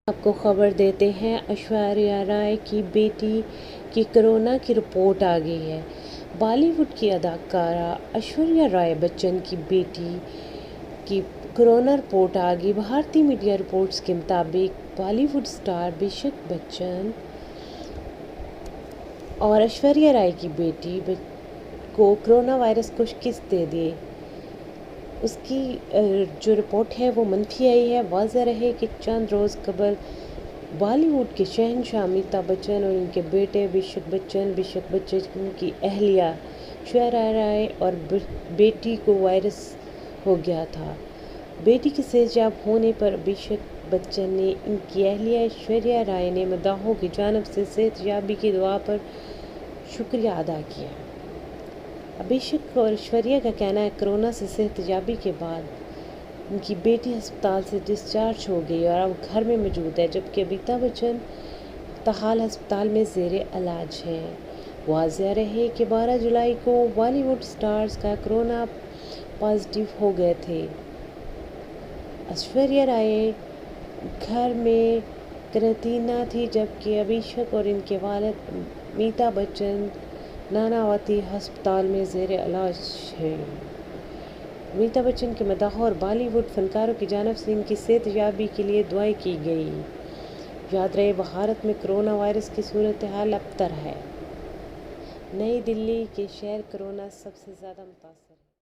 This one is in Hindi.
आपको खबर देते हैं, ऐश्वर्या राय की बेटी की कोरोना की रिपोर्ट आ गई है। बॉलीवुड की अदाकारा ऐश्वर्या राय बच्चन की बेटी की कोरोना रिपोर्ट आ गई। भारतीय मीडिया रिपोर्ट्स के मुताबिक बॉलीवुड स्टार अभिषेक बच्चन और ऐश्वर्या राय की बेटी को कोरोना वायरस को शिकस्त दे दी। उसकी जो रिपोर्ट है वो मनफी आई है। वाज़ह रहे कि चंद रोज़ कबल बॉलीवुड के शहंशाह अमिताभ बच्चन और उनके बेटे अभिषेक बच्चन की अहलिया ऐश्वर्या राय और बेटी को वायरस हो गया था। बेटी के सेहतयाब होने पर अभिषेक बच्चन ने इनकी अहलिया ऐश्वर्या राय ने मदाहों की जानिब से सेहतयाबी की दुआ पर शुक्रिया अदा किया। अभिषेक और ऐश्वर्या का कहना है कोरोना से सेहतयाबी के बाद उनकी बेटी अस्पताल से डिस्चार्ज हो गई और अब घर में मौजूद है, जबकि अमिताभ बच्चन ताहाल अस्पताल में ज़ेरे इलाज हैं। वाज़ह रहे कि 12 जुलाई को बॉलीवुड स्टार्स का कोरोना पॉजिटिव हो गए थे। ऐश्वर्या राय घर में क्वारंटीना थी, जबकि अभिषेक और इनके वालिद अमिताभ बच्चन नानावती अस्पताल में ज़ेरे इलाज है। अमिताभ बच्चन के मदाहों और बॉलीवुड फनकारों की जानिब से इनकी सेहतयाबी के लिए दुआएं की गई। याद रहे, भारत में कोरोना वायरस की सूरत हाल अबतर है। नई दिल्ली के शहर कोरोना सबसे ज़्यादा मुतासर